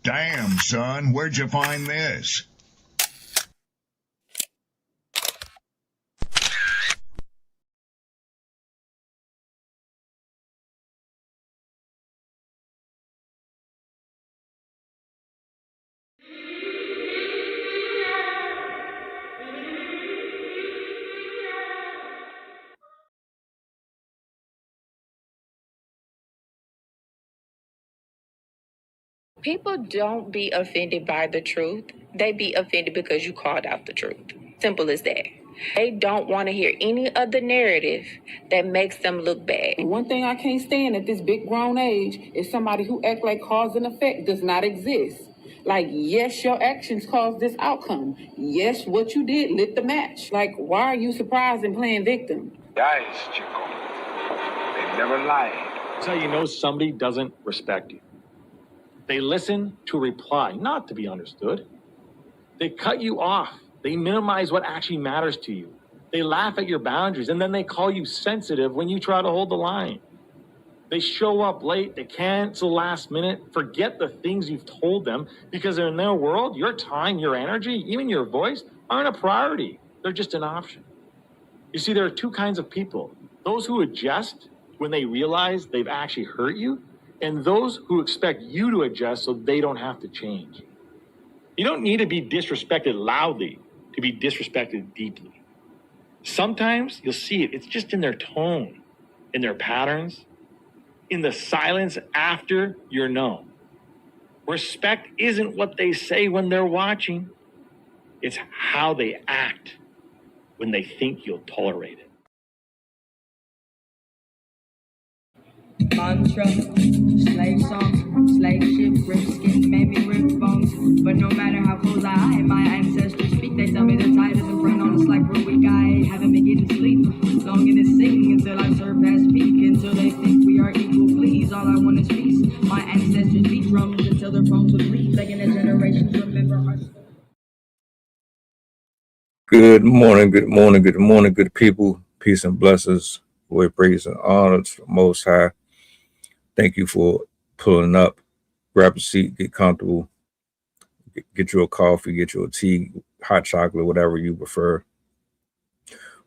Damn, son, where'd you find this? People don't be offended by the truth. They be offended because you called out the truth. Simple as that. They don't want to hear any other narrative that makes them look bad. And one thing I can't stand at this big grown age is somebody who act like cause and effect does not exist. Like, yes, your actions caused this outcome. Yes, what you did lit the match. Like, why are you surprised and playing victim? Guys, Chico, they never lied. That's how you know somebody doesn't respect you. They listen to reply, not to be understood. They cut you off. They minimize what actually matters to you. They laugh at your boundaries, and then they call you sensitive when you try to hold the line. They show up late. They cancel last minute, forget the things you've told them, because in their world, your time, your energy, even your voice aren't a priority. They're just an option. You see, there are two kinds of people. Those who adjust when they realize they've actually hurt you, and those who expect you to adjust so they don't have to change. You don't need to be disrespected loudly to be disrespected deeply. Sometimes you'll see it. It's just in their tone, in their patterns, in the silence after you're known. Respect isn't what they say when they're watching. It's how they act when they think you'll tolerate it. Mantra, slave songs, slave ship, rip skin, made me rip bones. But no matter how close I am, my ancestors speak. They tell me the tide is a friend on us like real weak. I haven't been getting sleep. Longing to sing until I surpass peak. Until they think we are equal, please. All I want is peace. My ancestors beat drums until their bones would bleed. Begging the generations remember our story. Good morning, good people. Peace and blessings. Glory, praise, and honor to the Most High. Thank you for pulling up. Grab a seat, get comfortable, get you a coffee, get you a tea, hot chocolate, whatever you prefer.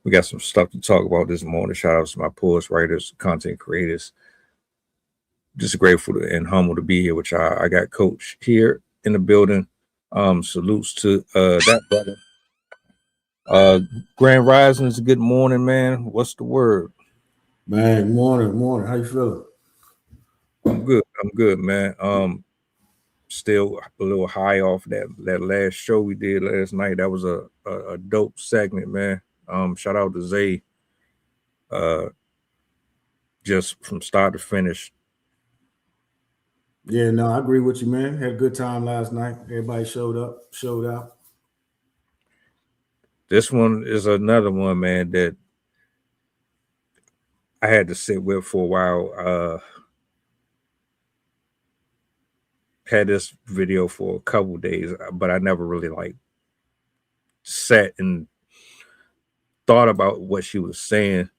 We got some stuff to talk about this morning. Shout out to my poets, writers, content creators. Just grateful and humble to be here with y'all. I got Coach here in the building. Salutes to that brother. Grand Risings, good morning, man. What's the word? Man, morning. How you feeling? I'm good, man. Still a little high off that last show we did last night. That was a dope segment, man. Shout out to Zay. Just from start to finish. Yeah, no, I agree with you, man. Had a good time last night. Everybody showed out. This one is another one, man, that I had to sit with for a while. Had this video for a couple days, but I never really sat and thought about what she was saying.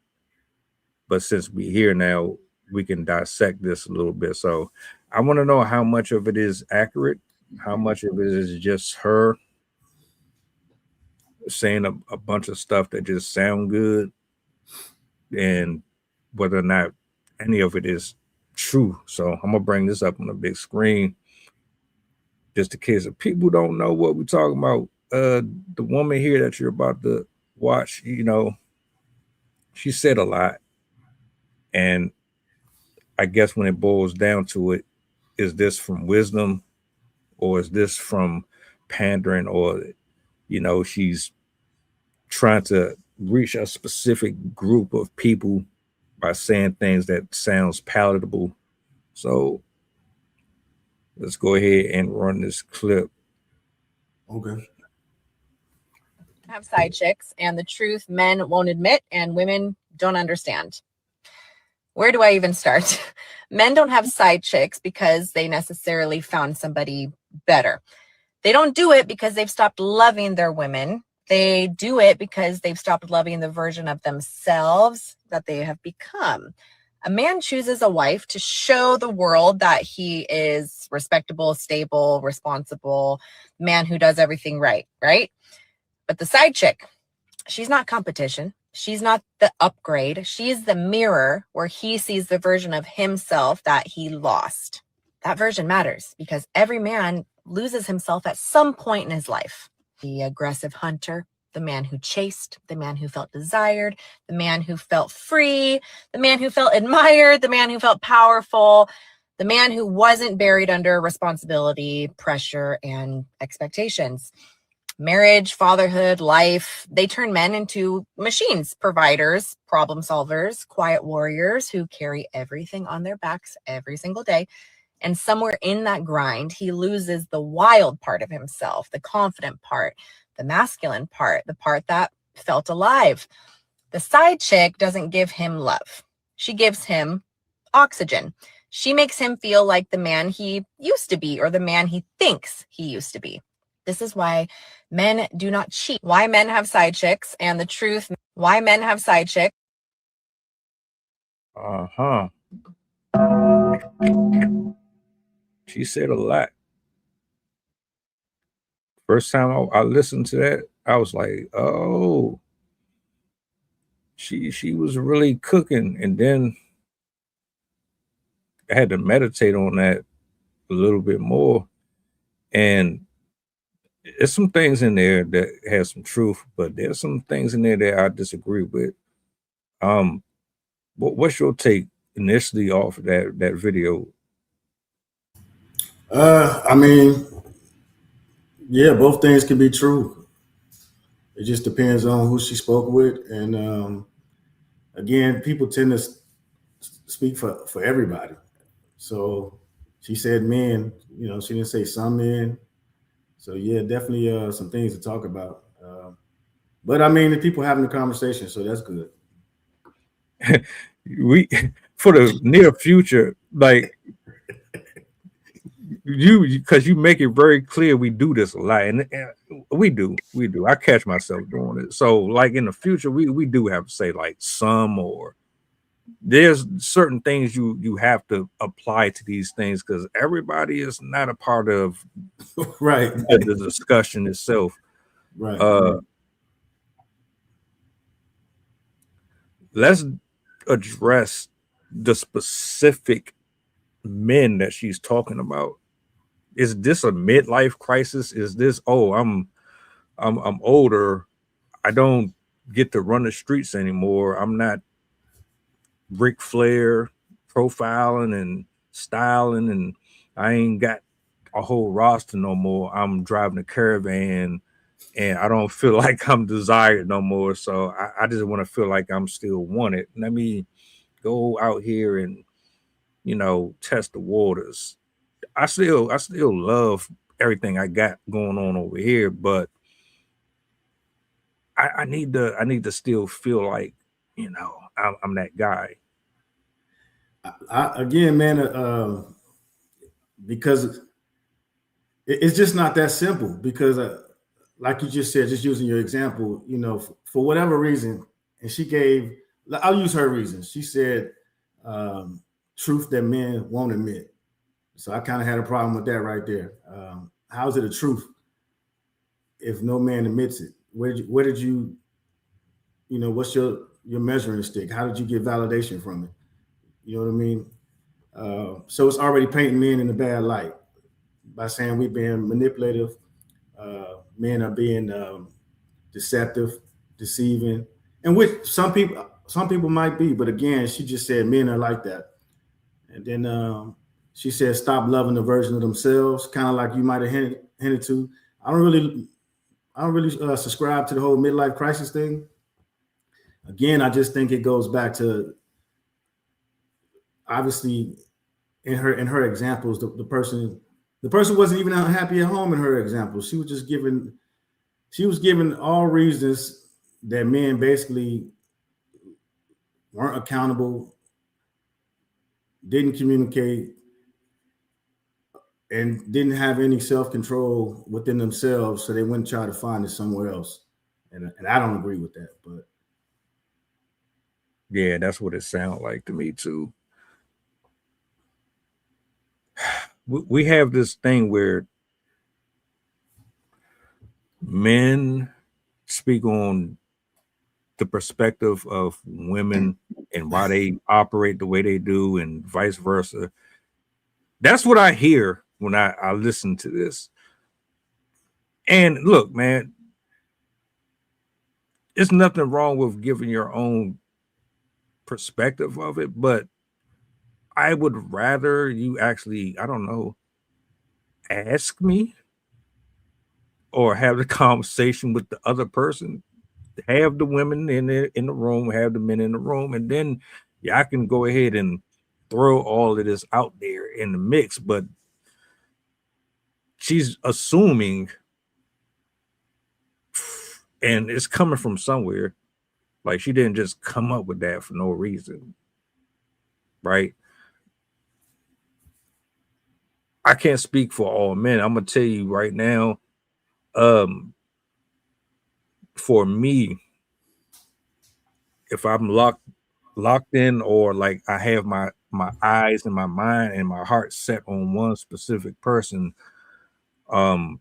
But since we're here now, we can dissect this a little bit. So I want to know how much of it is accurate, how much of it is just her saying a bunch of stuff that just sound good, and whether or not any of it is true. So I'm gonna bring this up on the big screen, just in case if people don't know what we're talking about. The woman here that you're about to watch, she said a lot, and I guess when it boils down to it, is this from wisdom, or is this from pandering, or she's trying to reach a specific group of people by saying things that sounds palatable. So let's go ahead and run this clip. Okay. Have side chicks, and the truth men won't admit and women don't understand. Where do I even start? Men don't have side chicks because they necessarily found somebody better. They don't do it because they've stopped loving their women. They do it because they've stopped loving the version of themselves that they have become. A man chooses a wife to show the world that he is respectable, stable, responsible, man who does everything right, right? But the side chick, she's not competition. She's not the upgrade. She's the mirror where he sees the version of himself that he lost. That version matters because every man loses himself at some point in his life. The aggressive hunter, the man who chased, the man who felt desired, the man who felt free, the man who felt admired, the man who felt powerful, the man who wasn't buried under responsibility, pressure, and expectations. Marriage, fatherhood, life, they turn men into machines, providers, problem solvers, quiet warriors who carry everything on their backs every single day. And somewhere in that grind, he loses the wild part of himself, the confident part, the masculine part, the part that felt alive. The side chick doesn't give him love. She gives him oxygen. She makes him feel like the man he used to be or the man he thinks he used to be. This is why men do not cheat. Why men have side chicks and the truth. Why men have side chicks. She said a lot. First time I listened to that, I was like, oh, she was really cooking. And then I had to meditate on that a little bit more. And there's some things in there that has some truth, but there's some things in there that I disagree with. What's your take initially off of that video? I mean, yeah, both things can be true. It just depends on who she spoke with, and again, people tend to speak for everybody. So she said men, she didn't say some men. So yeah, definitely some things to talk about. But I mean, the people having the conversation, so that's good. We for the near future, like because you make it very clear we do this a lot, and we do. I catch myself doing it. So like in the future, we do have to say like some, or there's certain things you have to apply to these things because everybody is not a part of right the discussion itself. Right. Let's address the specific men that she's talking about. Is this a midlife crisis? Is this, oh, I'm older, I don't get to run the streets anymore, I'm not Ric Flair profiling and styling, and I ain't got a whole roster no more, I'm driving a Caravan and I don't feel like I'm desired no more, so I just want to feel like I'm still wanted. Let me go out here and test the waters. I still love everything I got going on over here, but I need to still feel like I'm that guy. Again, man, because it's just not that simple. Because like you just said, just using your example, for whatever reason, and I'll use her reason. She said truth that men won't admit. So I kind of had a problem with that right there. How is it a truth if no man admits it? Where did you what's your measuring stick? How did you get validation from it? You know what I mean? So it's already painting men in a bad light by saying we're being manipulative. Men are being deceptive, deceiving, and which some people might be. But again, she just said men are like that. And then she said, stop loving the version of themselves, kind of like you might have hinted to. I don't really subscribe to the whole midlife crisis thing. Again, I just think it goes back to, obviously, in her examples, the person wasn't even happy at home in her example. She was giving all reasons that men basically weren't accountable, didn't communicate, and didn't have any self-control within themselves, so they wouldn't try to find it somewhere else. And I don't agree with that, but Yeah, that's what it sounds like to me too. We have this thing where men speak on the perspective of women and why they operate the way they do, and vice versa. That's what I hear when I listen to this. And look, man, there's nothing wrong with giving your own perspective of it, but I would rather you actually, I don't know, ask me or have the conversation with the other person. Have the women in the room, have the men in the room, and then yeah, I can go ahead and throw all of this out there in the mix. But she's assuming, and it's coming from somewhere. Like she didn't just come up with that for no reason, right? I can't speak for all men. I'm gonna tell you right now, for me, if I'm locked in, or like I have my eyes and my mind and my heart set on one specific person, um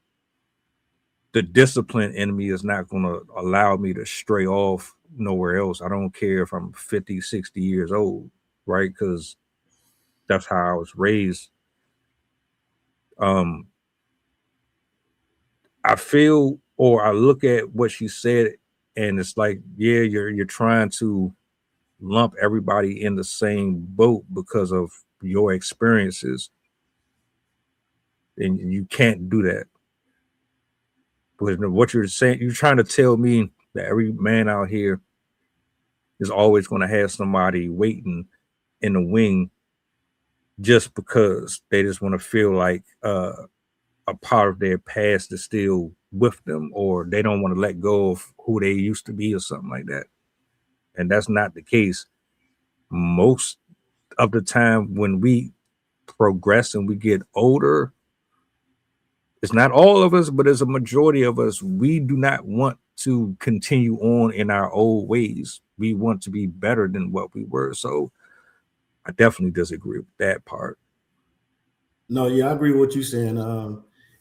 the discipline in me is not going to allow me to stray off nowhere else. I don't care if I'm 50, 60 years old, right? Because that's how I was raised. um I feel, or I look at what she said, and it's like, yeah, you're trying to lump everybody in the same boat because of your experiences, and you can't do that. Because what you're saying, you're trying to tell me that every man out here is always going to have somebody waiting in the wing just because they just want to feel like a part of their past is still with them, or they don't want to let go of who they used to be or something like that. And that's not the case. Most of the time when we progress and we get older, it's not all of us, but it's a majority of us. We do not want to continue on in our old ways. We want to be better than what we were. So I definitely disagree with that part. No, yeah, I agree with what you're saying.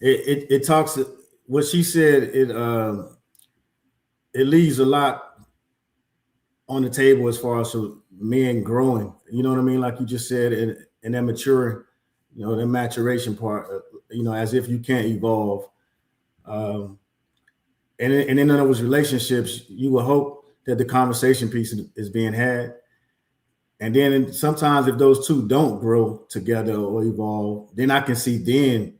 It talks what she said. It leaves a lot on the table as far as men growing. You know what I mean? Like you just said, and that maturing, the maturation part. As if you can't evolve. And in those relationships, you will hope that the conversation piece is being had. And then sometimes if those two don't grow together or evolve, then I can see then,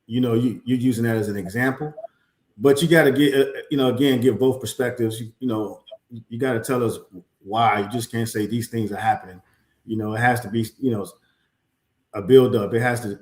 you're using that as an example. But you got to get, again, give both perspectives. You got to tell us why. You just can't say these things are happening. It has to be, a build up. It has to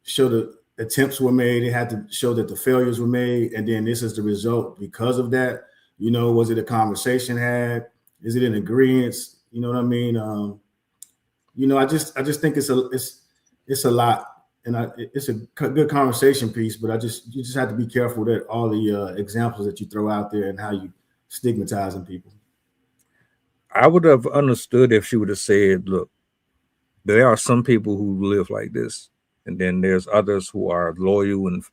show the attempts were made. It had to show that the failures were made. And then this is the result because of that. Was it a conversation had? Is it an agreement? You know what I mean? I just think it's a lot, and it's a good conversation piece. But you just have to be careful that all the examples that you throw out there and how you stigmatizing people. I would have understood if she would have said, look, there are some people who live like this, and then there's others who are loyal, and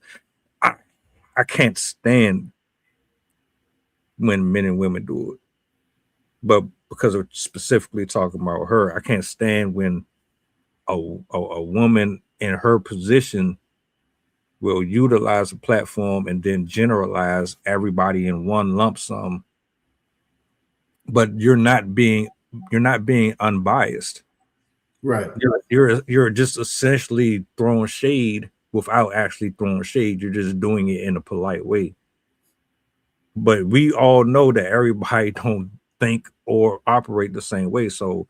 I can't stand when men and women do it. But because of specifically talking about her, I can't stand when a woman in her position will utilize a platform and then generalize everybody in one lump sum. But you're not being unbiased. Right. You're just essentially throwing shade without actually throwing shade. You're just doing it in a polite way. But we all know that everybody don't think or operate the same way. So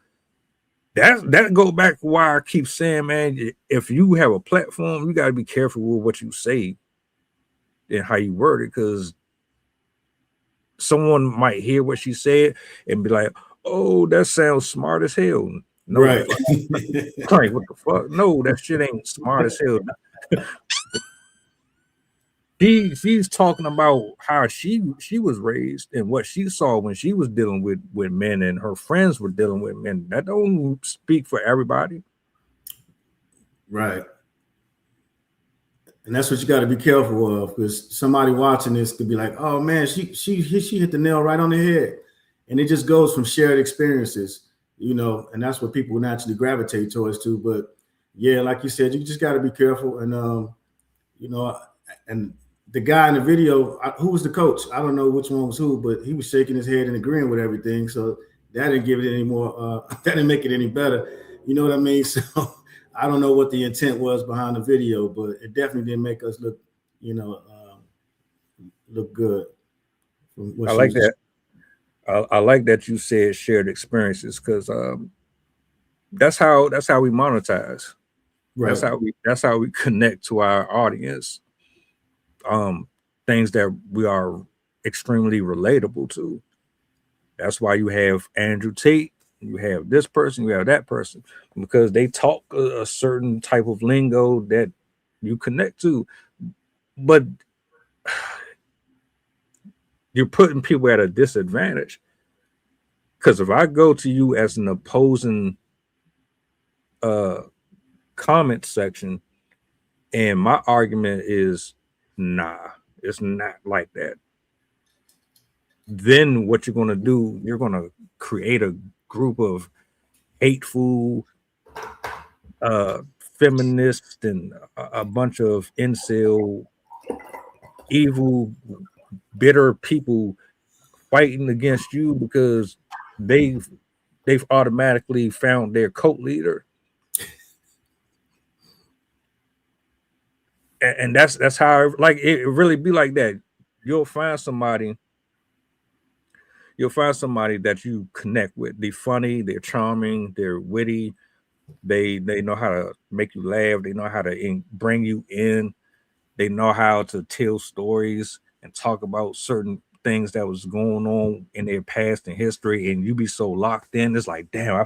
that go back to why I keep saying, man, if you have a platform, you got to be careful with what you say and how you word it, because someone might hear what she said and be like, "Oh, that sounds smart as hell." No, right. Like, what the fuck? No, that shit ain't smart as hell. she's talking about how she was raised and what she saw when she was dealing with men and her friends were dealing with men. That don't speak for everybody. Right. And that's what you got to be careful of, because somebody watching this could be like, "Oh man, she hit the nail right on the head," and it just goes from shared experiences, and that's what people naturally gravitate towards too. But yeah, like you said, you just got to be careful, and and the guy in the video, who was the coach? I don't know which one was who, but he was shaking his head and agreeing with everything. So that didn't give it any more. That didn't make it any better. You know what I mean? So I don't know what the intent was behind the video, but it definitely didn't make us look, look good. I like that. I like that you said shared experiences, because that's how we monetize. Right. That's how we connect to our audience. Things that we are extremely relatable to. That's why you have Andrew Tate, you have this person, you have that person, because they talk a certain type of lingo that you connect to. But you're putting people at a disadvantage, because if I go to you as an opposing comment section and my argument is, nah, it's not like that, then what you're going to do, you're going to create a group of hateful feminists and a bunch of incel evil bitter people fighting against you because they've automatically found their cult leader. And that's how, like, it really be like that. You'll find somebody that you connect with. They're funny, they're charming, they're witty, they know how to make you laugh, they know how to bring you in, they know how to tell stories and talk about certain things that was going on in their past and history, and you be so locked in. It's like, damn, I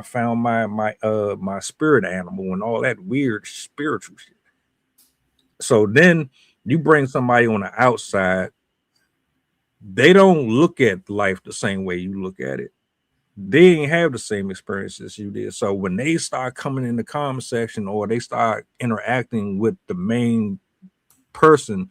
found my spirit animal and all that weird spiritual shit. So then you bring somebody on the outside, they don't look at life the same way you look at it. They didn't have the same experiences you did. So when they start coming in the comment section or they start interacting with the main person,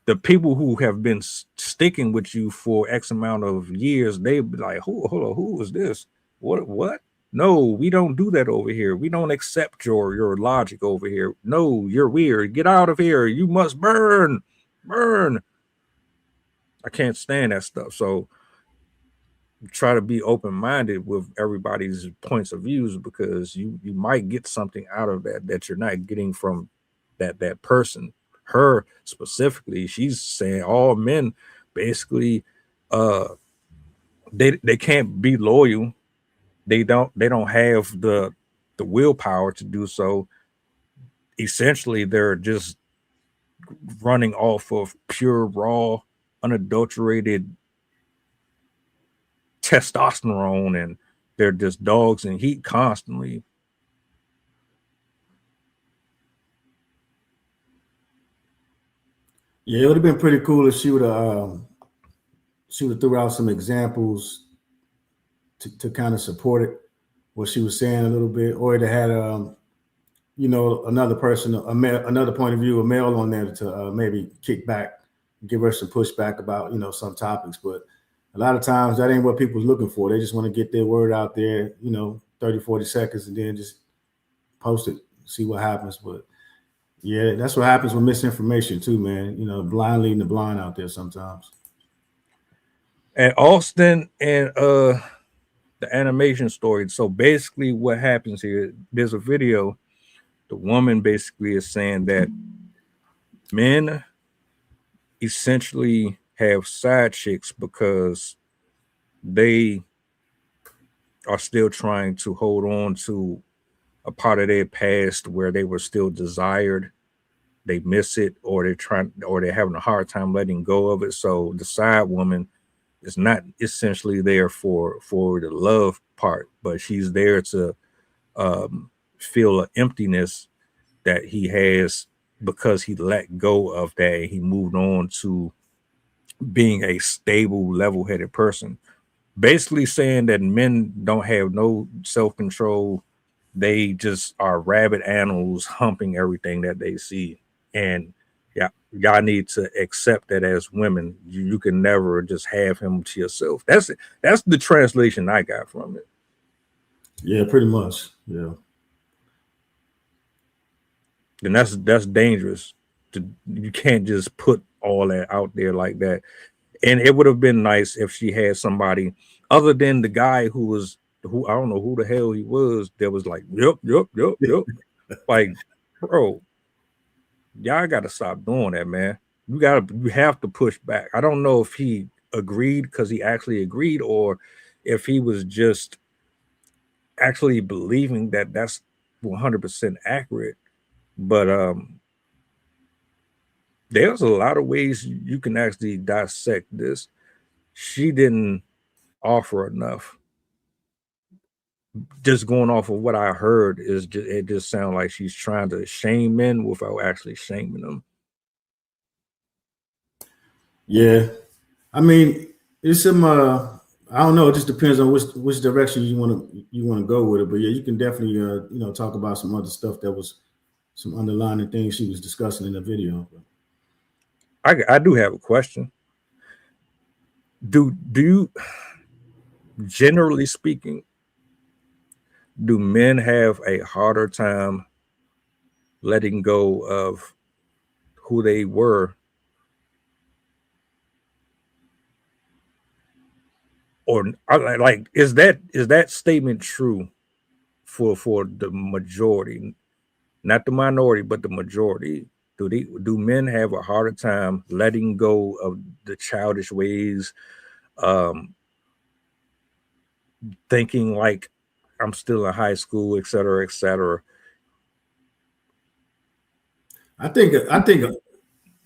the people who have been sticking with you for X amount of years, they be like, hold on, who is this? What? No, we don't do that over here. We don't accept your logic over here. No, you're weird. Get out of here. You must burn. I can't stand that stuff. So try to be open-minded with everybody's points of views, because you might get something out of that you're not getting from that person. Her specifically, she's saying all men basically they can't be loyal. They don't have the willpower to do so. Essentially, they're just running off of pure, raw, unadulterated testosterone, and they're just dogs in heat constantly. Yeah, it would have been pretty cool if she would have threw out some examples to kind of support it, what she was saying a little bit, or it had another person, another point of view, a male on there to maybe kick back, give her some pushback about some topics. But a lot of times that ain't what people's looking for. They just want to get their word out there, 30, 40 seconds, and then just post it, see what happens. But yeah, that's what happens with misinformation too, man. Blind leading the blind out there sometimes. And Austin and the animation story. So basically what happens here, there's a video. The woman basically is saying that men essentially have side chicks because they are still trying to hold on to a part of their past where they were still desired. They miss it, or they're having a hard time letting go of it. So the side woman is not essentially there for the love part, but she's there to feel an emptiness that he has because he let go of that. He moved on to being a stable, level-headed person. Basically saying that men don't have no self-control. They just are rabid animals humping everything that they see. And yeah, y'all need to accept that as women. You can never just have him to yourself. That's the translation I got from it. Yeah, pretty much. Yeah. And that's dangerous. You can't just put all that out there like that. And it would have been nice if she had somebody other than the guy who I don't know who the hell he was, that was like, yep. Like, bro, y'all gotta stop doing that, man. You have to push back. I don't know if he agreed because he actually agreed, or if he was just actually believing that that's 100% accurate. But there's a lot of ways you can actually dissect this. She didn't offer enough. Just going off of what I heard, it just sounds like she's trying to shame men without actually shaming them. Yeah, I mean, it's some. I don't know. It just depends on which direction you want to go with it. But yeah, you can definitely talk about some other stuff that was some underlying things she was discussing in the video. I do have a question. Do you, generally speaking, do men have a harder time letting go of who they were, or like is that statement true for the majority, not the minority, but the majority? Do men have a harder time letting go of the childish ways, thinking like I'm still in high school, et cetera, et cetera? I think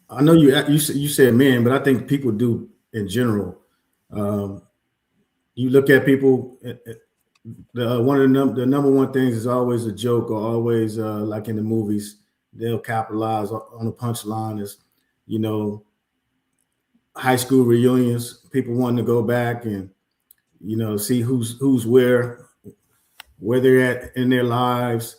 I know you said men, but I think people do in general. You look at people. One of the number one things is always a joke, or always like in the movies, they'll capitalize on the punchline is, high school reunions, people wanting to go back and see who's where they're at in their lives,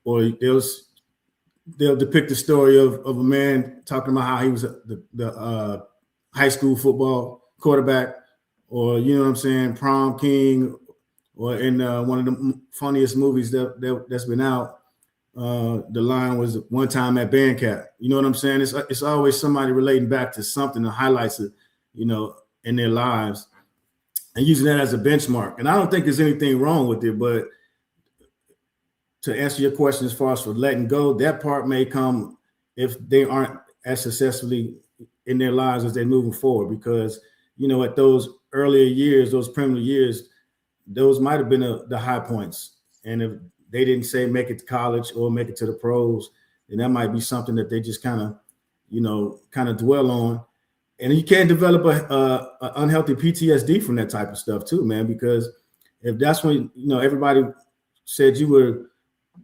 or they'll depict the story of a man talking about how he was the high school football quarterback, or what I'm saying, prom king, or in one of the funniest movies that's been out, the line was one time at band camp. You know what I'm saying? It's always somebody relating back to something that highlights it, in their lives, and using that as a benchmark. And I don't think there's anything wrong with it, but to answer your question as far as for letting go, that part may come if they aren't as successfully in their lives as they're moving forward, because at those earlier years, those primitive years, those might have been the high points. And if they didn't say make it to college or make it to the pros, then that might be something that they just kind of dwell on. And you can't develop a unhealthy PTSD from that type of stuff too, man, because if that's when, everybody said you were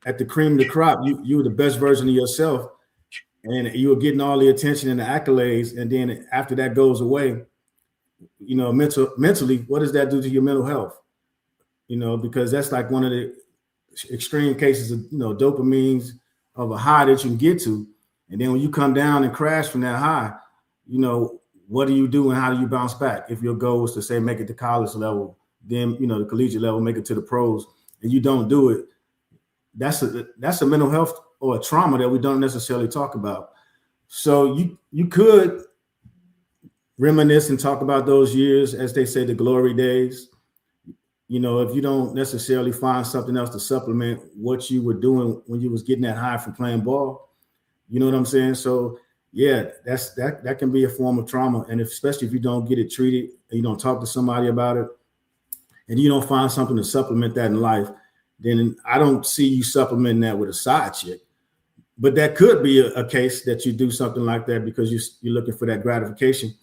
at the cream of the crop, you were the best version of yourself, and you were getting all the attention and the accolades. And then after that goes away, mentally, what does that do to your mental health? Because that's like one of the extreme cases of, dopamines of a high that you can get to. And then when you come down and crash from that high, what do you do and how do you bounce back? If your goal is to say, make it to college level, then, the collegiate level, make it to the pros, and you don't do it, that's a mental health or a trauma that we don't necessarily talk about. So you could reminisce and talk about those years, as they say, the glory days. If you don't necessarily find something else to supplement what you were doing when you was getting that high from playing ball, you know what I'm saying? So yeah, that can be a form of trauma. And especially if you don't get it treated, and you don't talk to somebody about it, and you don't find something to supplement that in life, then I don't see you supplementing that with a side chick. But that could be a case that you do something like that because you're looking for that gratification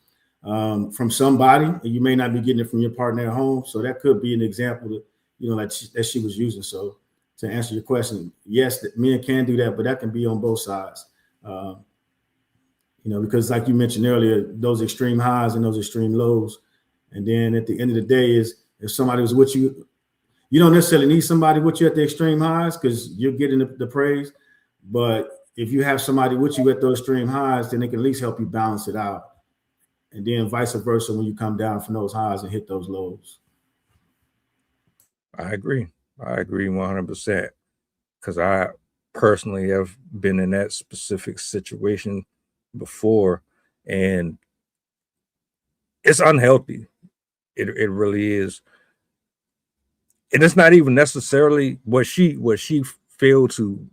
from somebody, and you may not be getting it from your partner at home. So that could be an example that she was using. So to answer your question, yes, that men can do that, but that can be on both sides. Because like you mentioned earlier, those extreme highs and those extreme lows. And then at the end of the day is if somebody was with you, you don't necessarily need somebody with you at the extreme highs because you're getting the praise. But if you have somebody with you at those extreme highs, then they can at least help you balance it out. And then vice versa when you come down from those highs and hit those lows. I agree 100% because I personally have been in that specific situation before, and it's unhealthy. It really is. And it's not even necessarily what she failed to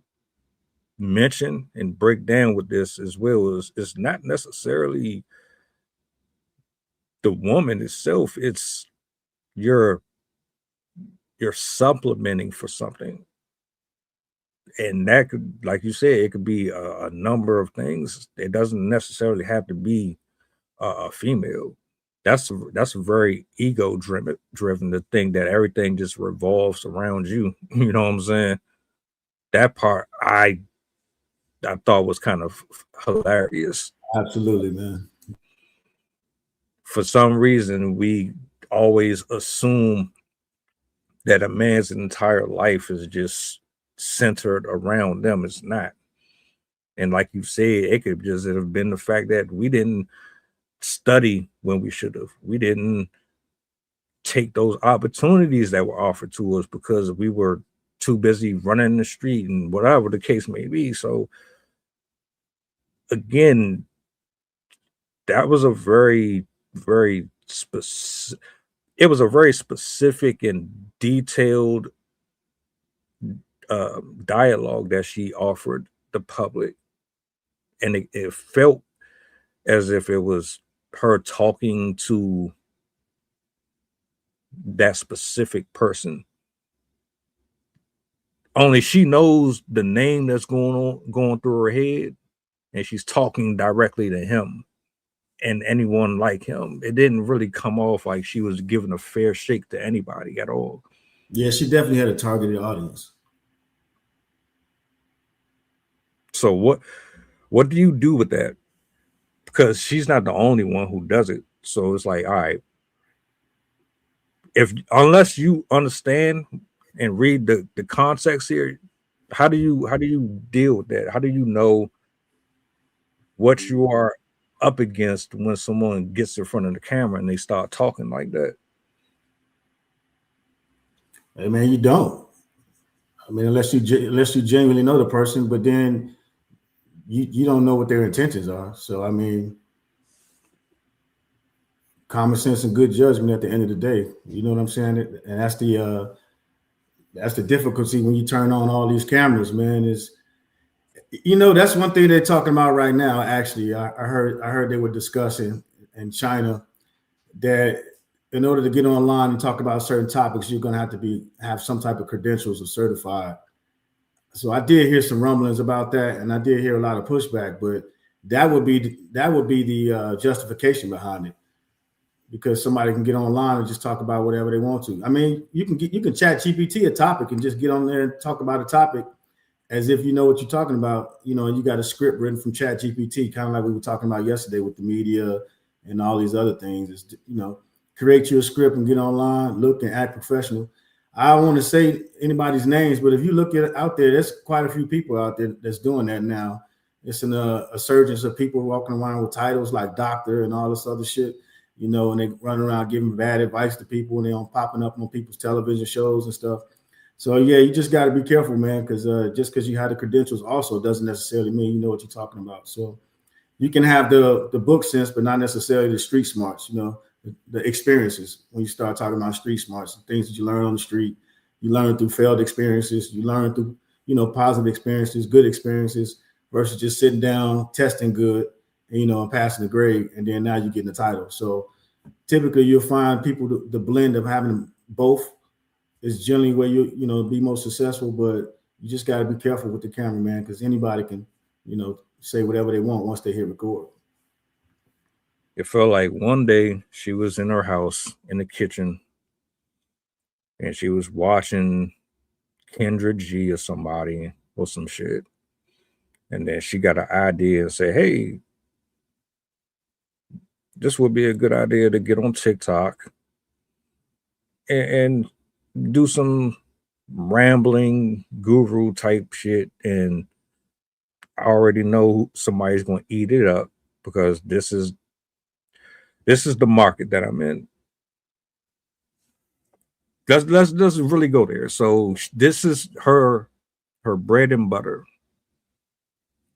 mention and break down with this as well is it's not necessarily the woman itself. It's you're supplementing for something, and that could, like you said, it could be a number of things. It doesn't necessarily have to be a female. That's a very ego driven to think that everything just revolves around you. You know what I'm saying? That part I thought was kind of hilarious. Absolutely, man. For some reason, we always assume that a man's entire life is just centered around them. It's not. And like you said, it could just have been the fact that we didn't study when we should have. We didn't take those opportunities that were offered to us because we were too busy running the street and whatever the case may be. So again, that was a very, very specific, it was a very specific and detailed dialogue that she offered the public. And it felt as if it was her talking to that specific person. Only she knows the name that's going through her head, and she's talking directly to him and anyone like him. It didn't really come off like she was giving a fair shake to anybody at all. Yeah, she definitely had a targeted audience. So what do you do with that? Because she's not the only one who does it. So it's like, all right, unless you understand and read the context here, how do you deal with that? How do you know what you are up against when someone gets in front of the camera and they start talking like that? Hey man, you don't. I mean, unless you genuinely know the person, but then you don't know what their intentions are. So I mean, common sense and good judgment at the end of the day. You know what I'm saying? And that's the difficulty when you turn on all these cameras, man. Is that's one thing they're talking about right now. Actually, I heard they were discussing in China that in order to get online and talk about certain topics, you're going to have to have some type of credentials or certified. So I did hear some rumblings about that, and I did hear a lot of pushback. But that would be the justification behind it, because somebody can get online and just talk about whatever they want to. I mean, you can chat GPT a topic and just get on there and talk about a topic as if you know what you're talking about, and you got a script written from chat GPT, kind of like we were talking about yesterday with the media and all these other things. Is create you a script and get online, look and act professional. I don't want to say anybody's names, but if you look at out there, there's quite a few people out there that's doing that now. It's a surge of people walking around with titles like doctor and all this other shit, and they run around giving bad advice to people, and they're popping up on people's television shows and stuff. So yeah, you just got to be careful, man, because just because you have the credentials also doesn't necessarily mean you know what you're talking about. So you can have the book sense, but not necessarily the street smarts. The experiences. When you start talking about street smarts, the things that you learn on the street, you learn through failed experiences, you learn through positive experiences, good experiences, versus just sitting down, testing good, and passing the grade, and then now you're getting the title. So typically, you'll find people the blend of having both is generally where you be most successful, but you just got to be careful with the camera, man, because anybody can, say whatever they want once they hit record. It felt like one day she was in her house in the kitchen and she was watching Kendra G or somebody or some shit. And then she got an idea and say, hey, this would be a good idea to get on TikTok and do some rambling guru type shit. And I already know somebody's going to eat it up because this is the market that I'm in. Let's really go there. So this is her bread and butter.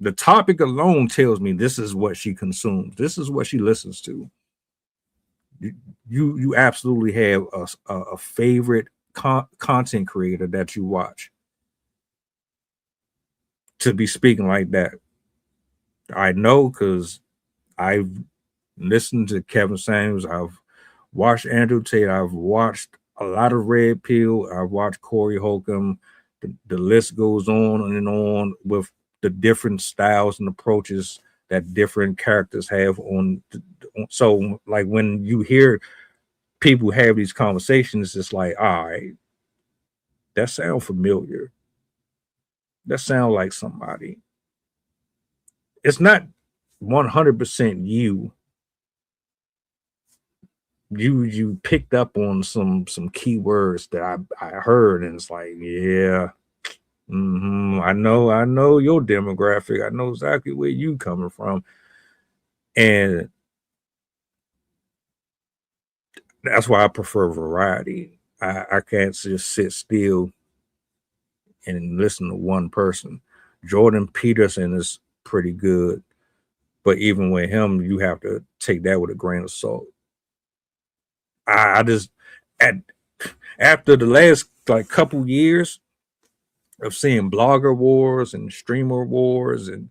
The topic alone tells me this is what she consumes. This is what she listens to. You absolutely have a favorite content creator that you watch to be speaking like that. I know because I've listened to Kevin Samuels. I've watched Andrew Tate. I've watched a lot of Red Pill. I've watched Corey Holcomb. The list goes on and on with the different styles and approaches that different characters have on. So, like when you hear people have these conversations, it's like, all right, that sounds familiar. That sounds like somebody. It's not 100% you. You picked up on some keywords that I heard, and it's like, yeah, I know your demographic. I know exactly where you coming from, and that's why I prefer variety. I can't just sit still and listen to one person. Jordan Peterson is pretty good, but even with him, you have to take that with a grain of salt. I just after the last like couple years of seeing blogger wars and streamer wars and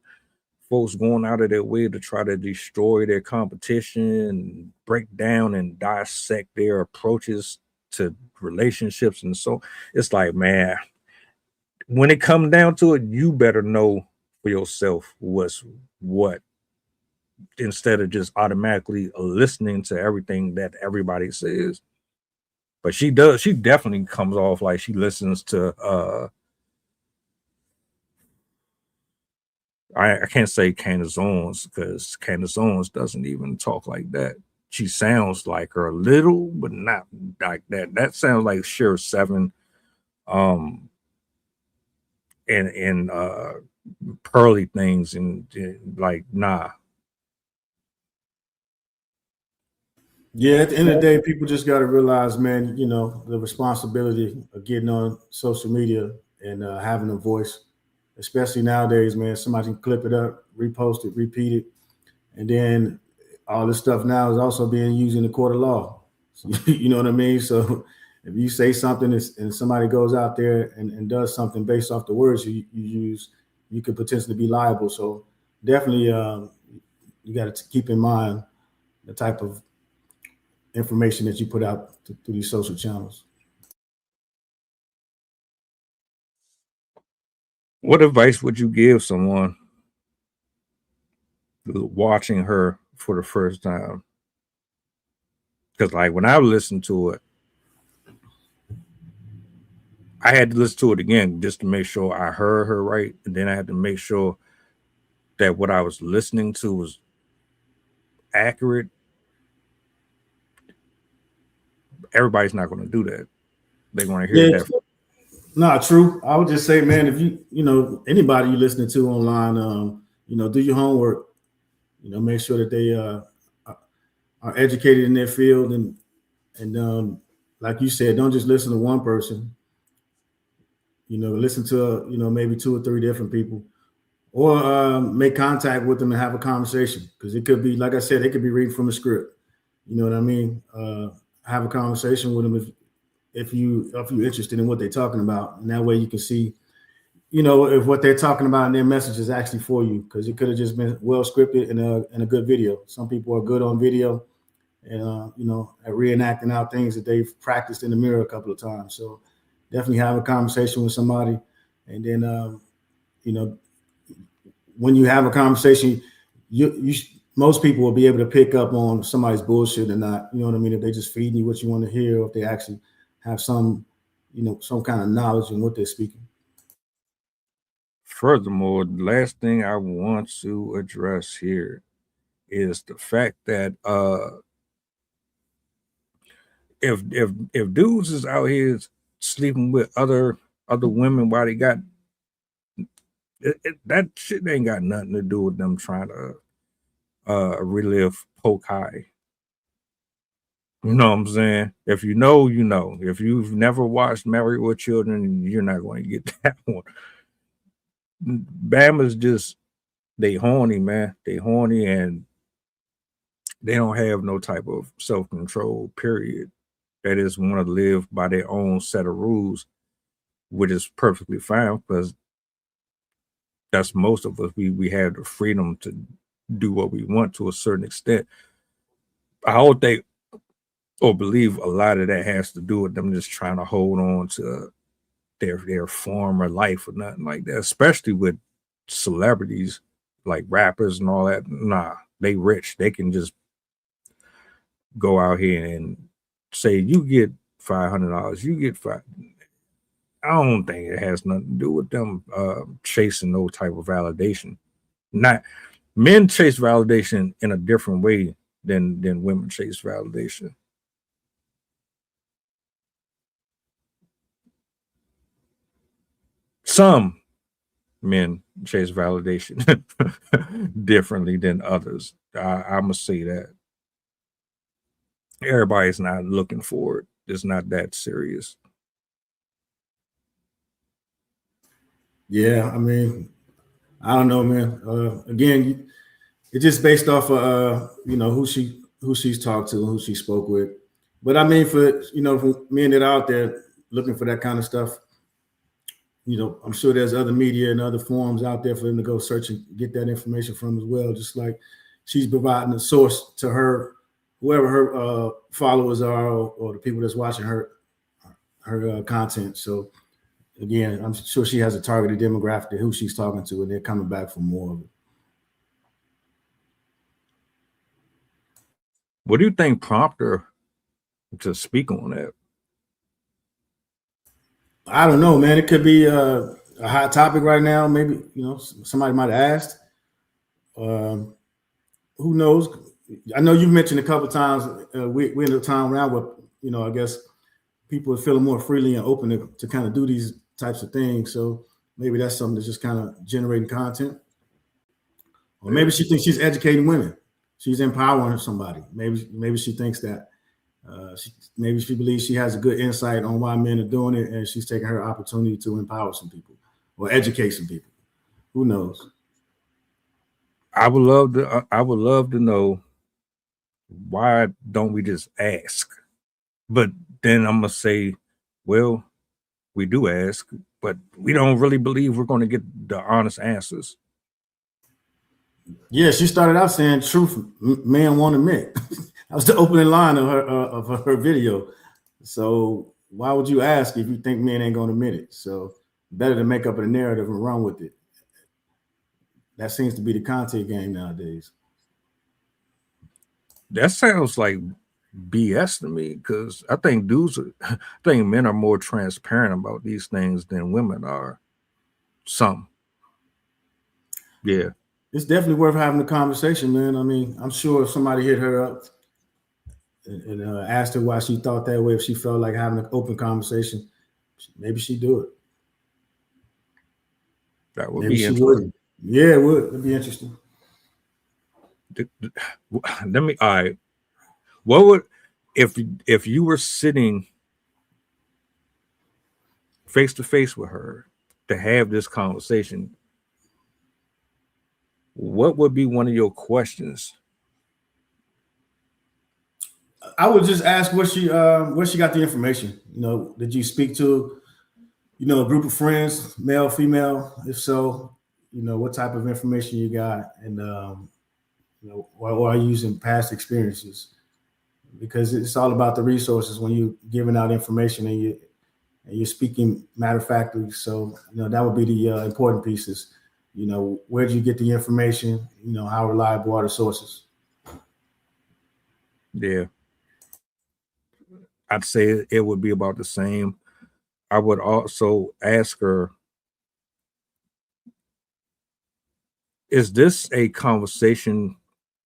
folks going out of their way to try to destroy their competition and break down and dissect their approaches to relationships, and so it's like, man, when it comes down to it, you better know for yourself what's what, instead of just automatically listening to everything that everybody says. But she definitely comes off like she listens to I can't say Candace Owens because Candace Owens doesn't even talk like that. She sounds like her a little, but not like that. That sounds like Share Seven, and pearly things, and like nah. Yeah, at the end of the day, people just got to realize, man, the responsibility of getting on social media and having a voice, especially nowadays, man. Somebody can clip it up, repost it, repeat it, and then all this stuff now is also being used in the court of law. So, you know what I mean? So if you say something and somebody goes out there and does something based off the words you use, you could potentially be liable. So definitely, you got to keep in mind the type of information that you put out through these social channels. What advice would you give someone watching her for the first time? Because like when I listened to it, I had to listen to it again just to make sure I heard her right, and then I had to make sure that what I was listening to was accurate. Everybody's not going to do that. They're going to hear Yeah, that. not true. I would just say, man, if anybody you listening to online, do your homework. Make sure that they are educated in their field, and like you said, don't just listen to one person. Listen to maybe 2 or 3 different people, or make contact with them and have a conversation, because it could be, like I said, they could be reading from a script. You know what I mean? Have a conversation with them if you're interested in what they're talking about, and that way you can see, if what they're talking about in their message is actually for you, because it could have just been well scripted and a good video. Some people are good on video and at reenacting out things that they've practiced in the mirror a couple of times. So definitely have a conversation with somebody, and then when you have a conversation, most people will be able to pick up on somebody's bullshit or not. You know what I mean? If they just feeding you what you want to hear, or if they actually have some kind of knowledge in what they're speaking. furthermore, the last thing I want to address here is the fact that if dudes is out here sleeping with other women while they got that shit ain't got nothing to do with them trying to relive poke high. You know what I'm saying? If you know, you know. If you've never watched Married with Children, you're not going to get that one. Bama's just, they horny, man. They horny and they don't have no type of self-control, period. They just want to live by their own set of rules, which is perfectly fine because that's most of us. We have the freedom to do what we want to a certain extent. I don't think or believe a lot of that has to do with them just trying to hold on to their former life or nothing like that, especially with celebrities like rappers and all that. Nah, they rich. They can just go out here and say, you get $500, you get $5. I don't think it has nothing to do with them chasing no type of validation. Not men chase validation in a different way than women chase validation. Some men chase validation differently than others. I must say that. Everybody's not looking for it. It's not that serious. Yeah, I mean, I don't know, man. Again, it's just based off of who she's talked to and who she spoke with. But I mean, for men that are out there looking for that kind of stuff, I'm sure there's other media and other forums out there for them to go search and get that information from as well. Just like she's providing a source to her, whoever her followers are, or the people that's watching her content. So again, I'm sure she has a targeted demographic to who she's talking to, and they're coming back for more of it. What do you think prompted her to speak on that? I don't know, man. It could be a hot topic right now. Maybe somebody might have asked. Who knows? I know you've mentioned a couple of times. We're in a time around where I guess people are feeling more freely and open to kind of do these types of things. So maybe that's something that's just kind of generating content. Or maybe she thinks she's educating women. She's empowering somebody. Maybe she thinks that. Maybe she believes she has a good insight on why men are doing it, and she's taking her opportunity to empower some people or educate some people. Who knows? I would love to know, why don't we just ask? But then I'm gonna say, well, we do ask, but we don't really believe we're going to get the honest answers. Yeah, she started out saying truth men won't admit. That was the opening line of her video. So why would you ask if you think men ain't going to admit it? So better to make up a narrative and run with it. That seems to be the content game nowadays. That sounds like BS to me, because I think men are more transparent about these things than women are. Some. Yeah. It's definitely worth having a conversation, man. I mean, I'm sure if somebody hit her up and asked her why she thought that way, if she felt like having an open conversation, maybe she'd do it. That would be interesting. Yeah, it would. It'd be interesting. All right. What would, if you were sitting face to face with her to have this conversation, what would be one of your questions? I would just ask where she got the information. Did you speak to, a group of friends, male, female? If so, what type of information you got, and or are you using past experiences? Because it's all about the resources when you're giving out information and you're speaking matter of factly. So that would be the important pieces. Where did you get the information? How reliable are the sources? Yeah. I'd say it would be about the same. I would also ask her, is this a conversation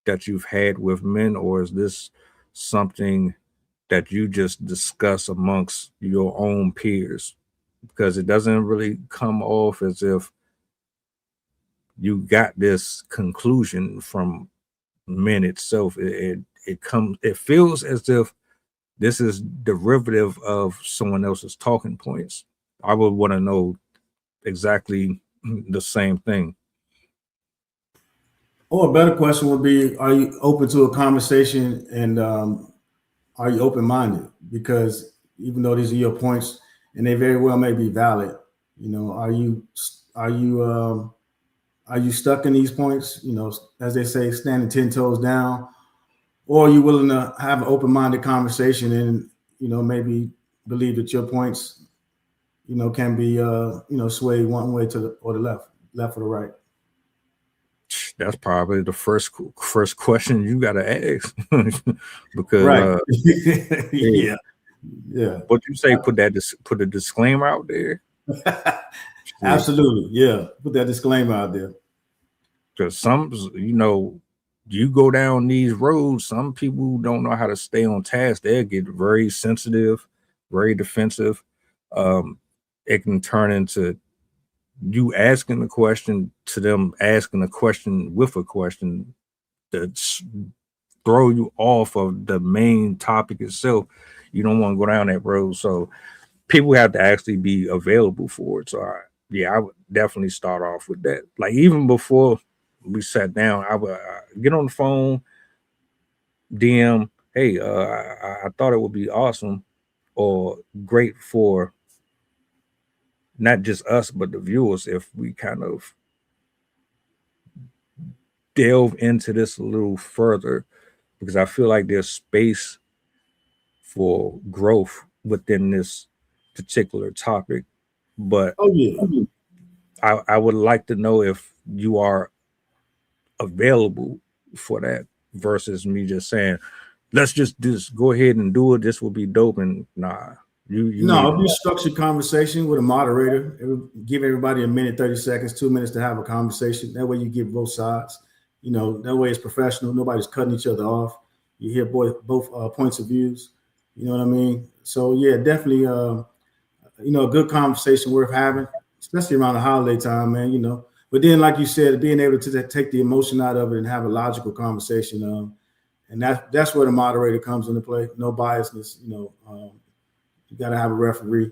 that you've had with men, or is this something that you just discuss amongst your own peers? Because it doesn't really come off as if you got this conclusion from men itself. It feels as if this is derivative of someone else's talking points. I would want to know exactly the same thing. Or a better question would be: are you open to a conversation, and are you open-minded? Because even though these are your points, and they very well may be valid, are you stuck in these points? As they say, standing 10 toes down, or are you willing to have an open-minded conversation and maybe believe that your points can be swayed one way or the left or the right? That's probably the first question you got to ask. Because right. Yeah. What you say? Put a disclaimer out there. Absolutely, yeah. Put that disclaimer out there. Because you go down these roads, some people don't know how to stay on task. They'll get very sensitive, very defensive. It can turn into you asking a question to them, asking a question with a question that throw you off of the main topic itself. You don't want to go down that road. So people have to actually be available for it. So I would definitely start off with that. Like even before we sat down, I would get on the phone, DM, hey, I thought it would be awesome or great for not just us, but the viewers if we kind of delve into this a little further, because I feel like there's space for growth within this particular topic. But I would like to know if you are available for that versus me just saying, let's just go ahead and do it. This will be dope. And nah, it'll be a structured conversation with a moderator. Give everybody a minute, 30 seconds, 2 minutes to have a conversation. That way you get both sides. That way it's professional. Nobody's cutting each other off. You hear both points of views. You know what I mean? So yeah, definitely, a good conversation worth having, especially around the holiday time, man. But then, like you said, being able to take the emotion out of it and have a logical conversation, and that's where the moderator comes into play. No biasness. You got to have a referee.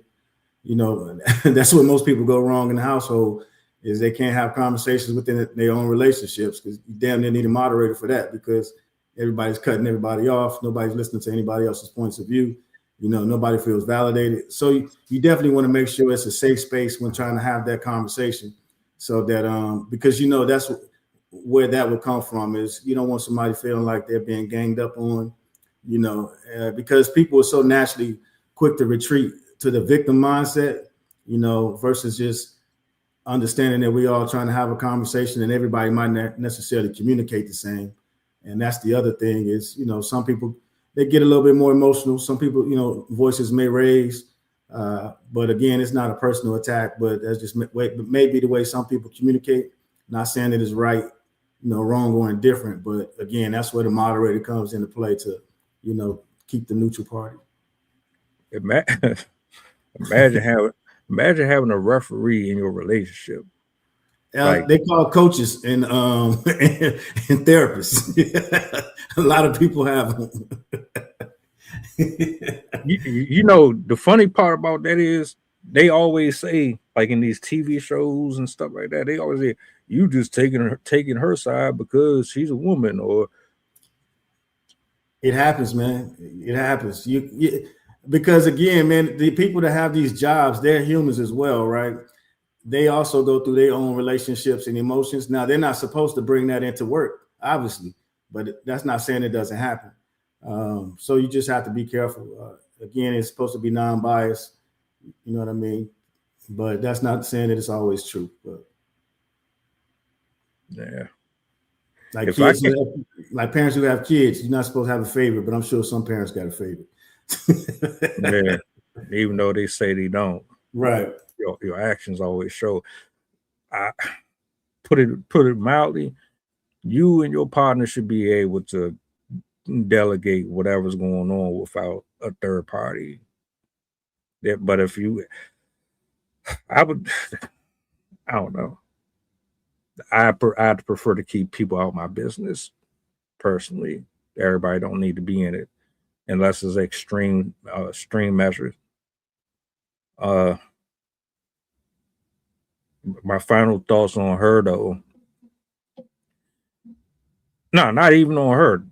That's where most people go wrong in the household, is they can't have conversations within their own relationships, because you damn near need a moderator for that, because everybody's cutting everybody off. Nobody's listening to anybody else's points of view. Nobody feels validated. So you definitely want to make sure it's a safe space when trying to have that conversation, so that because that's where that would come from, is you don't want somebody feeling like they're being ganged up on, because people are so naturally quick to retreat to the victim mindset, versus just understanding that we all trying to have a conversation and everybody might not necessarily communicate the same. And that's the other thing is, some people, they get a little bit more emotional. Some people, voices may raise, but again, it's not a personal attack, but that's just maybe the way some people communicate. Not saying it is right, wrong or indifferent, but again, that's where the moderator comes into play to, keep the neutral party. Imagine having a referee in your relationship. They call coaches and therapists. A lot of people have them. The funny part about that is they always say, like in these TV shows and stuff like that, they always say, you just taking her side because she's a woman. Or it happens, man. It happens. Because again, man, the people that have these jobs, they're humans as well, right? They also go through their own relationships and emotions. Now, they're not supposed to bring that into work, obviously, but that's not saying it doesn't happen. So you just have to be careful. Again, it's supposed to be non-biased. You know what I mean? But that's not saying that it's always true. But yeah. Like parents who have kids, you're not supposed to have a favorite, but I'm sure some parents got a favorite. Yeah, even though they say they don't. Right. Your actions always show. put it mildly, you and your partner should be able to delegate whatever's going on without a third party. But if you, I would, I don't know. I'd prefer to keep people out of my business personally. Everybody don't need to be in it unless it's extreme measures. Uh, my final thoughts on her though. No, not even on her.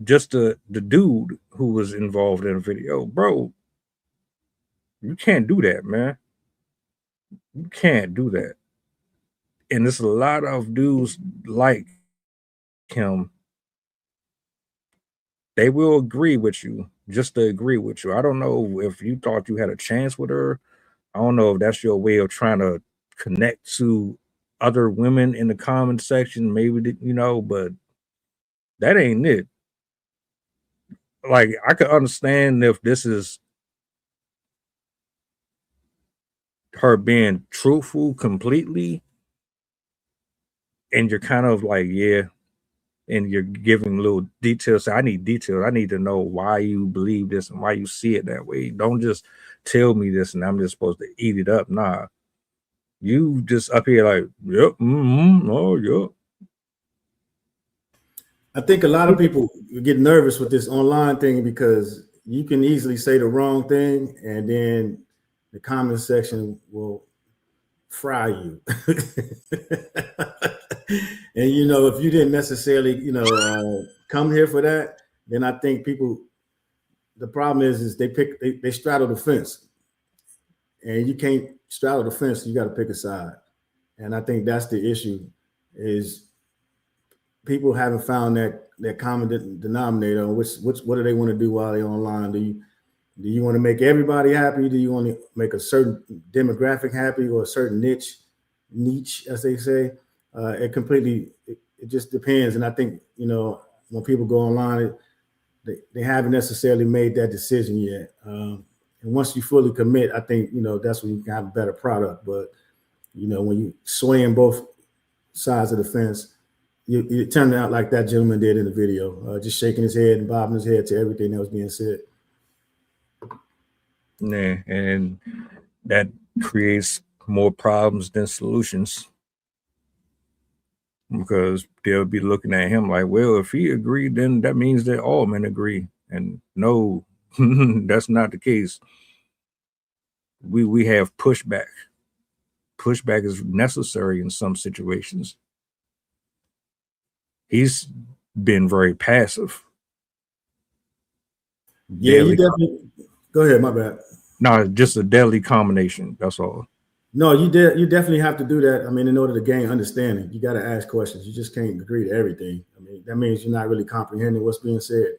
Just the dude who was involved in the video, bro. You can't do that, man. You can't do that. And there's a lot of dudes like him. They will agree with you just to agree with you. I don't know if you thought you had a chance with her. I don't know if that's your way of trying to connect to other women in the comment section, maybe, but that ain't it. Like, I could understand if this is her being truthful completely, and you're kind of like, yeah, and you're giving little details. I need details. I need to know why you believe this and why you see it that way. Don't just tell me this and I'm just supposed to eat it up. Nah, you just up here like, yep, oh, yep. I think a lot of people get nervous with this online thing because you can easily say the wrong thing and then the comment section will fry you. And if you didn't necessarily come here for that, then I think people, the problem is they straddle the fence, and you can't straddle the fence. You got to pick a side, and I think that's the issue. Is people haven't found that common denominator on what do they want to do while they're online. Do you want to make everybody happy? Do you want to make a certain demographic happy, or a certain niche, as they say? It just depends. And I think, when people go online, they haven't necessarily made that decision yet. And once you fully commit, I think, that's when you can have a better product. But, when you swaying both sides of the fence, it turned out like that gentleman did in the video, just shaking his head and bobbing his head to everything that was being said. Yeah, and that creates more problems than solutions, because they'll be looking at him like, well, if he agreed, then that means that all men agree. And no, that's not the case. We have pushback. Pushback is necessary in some situations. He's been very passive. Yeah, you definitely. Go ahead, my bad. No, just a deadly combination. That's all. No, you definitely have to do that. I mean, in order to gain understanding, you got to ask questions. You just can't agree to everything. I mean, that means you're not really comprehending what's being said.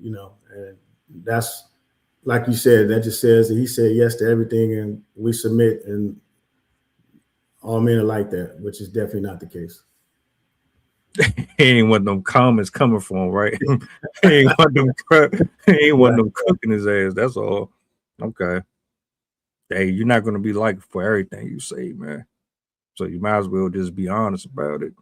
And that's, like you said, that just says that he said yes to everything, and we submit, and all men are like that, which is definitely not the case. He ain't want them comments coming from, right? He ain't want them cooking his ass. That's all. Okay. Hey, you're not going to be liked for everything you say, man. So you might as well just be honest about it.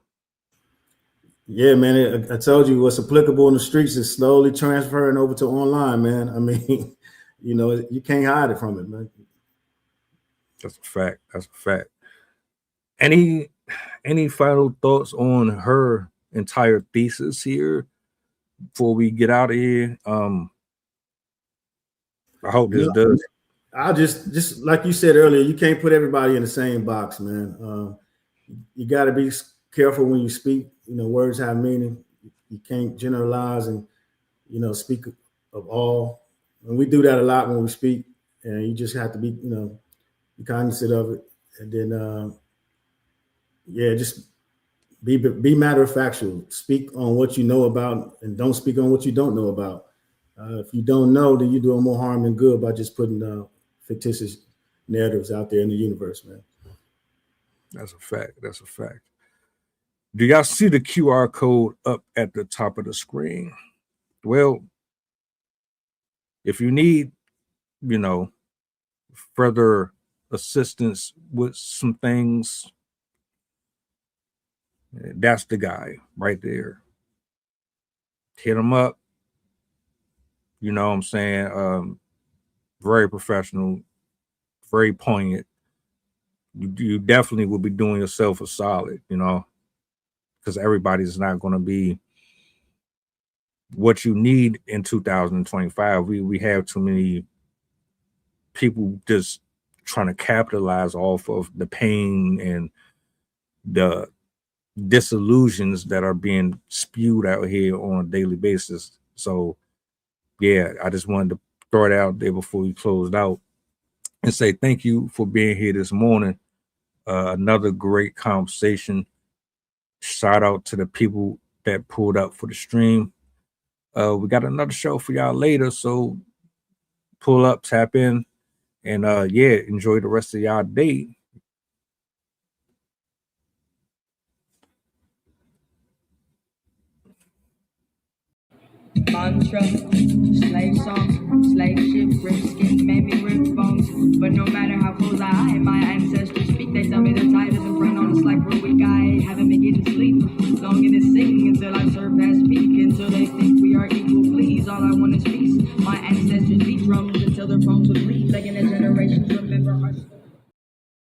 Yeah, man. I told you what's applicable in the streets is slowly transferring over to online, man. I mean, you can't hide it from it, man. That's a fact. That's a fact. Any final thoughts on her entire thesis here before we get out of here? I hope this does. I'll just like you said earlier, you can't put everybody in the same box, man. You got to be careful when you speak. Words have meaning. You can't generalize and speak of all. And we do that a lot when we speak, and you just have to be be cognizant of it. And then just be matter of factual. Speak on what you know about, and don't speak on what you don't know about. If you don't know, then you're doing more harm than good by just putting fictitious narratives out there in the universe, man. That's a fact. That's a fact. Do y'all see the QR code up at the top of the screen? Well, if you need, further assistance with some things, That's the guy right there. Hit him up. You know what I'm saying? Very professional, very poignant. You definitely will be doing yourself a solid, you know, because everybody's not going to be what you need in 2025. We have too many people just trying to capitalize off of the pain and the disillusions that are being spewed out here on a daily basis. So yeah, I just wanted to throw it out there before we closed out and say thank you for being here this morning. Another great conversation. Shout out to the people that pulled up for the stream. We got another show for y'all later, so pull up, tap in, and yeah, enjoy the rest of y'all day. Mantra, slave songs, slave ship, rip skin, made me rip bones. But no matter how close I am, my ancestors speak. They tell me the tide isn't run on us like we're weak. I haven't been getting sleep. Longing to sing until I surpass peak. Until they think we are equal, please. All I want is peace.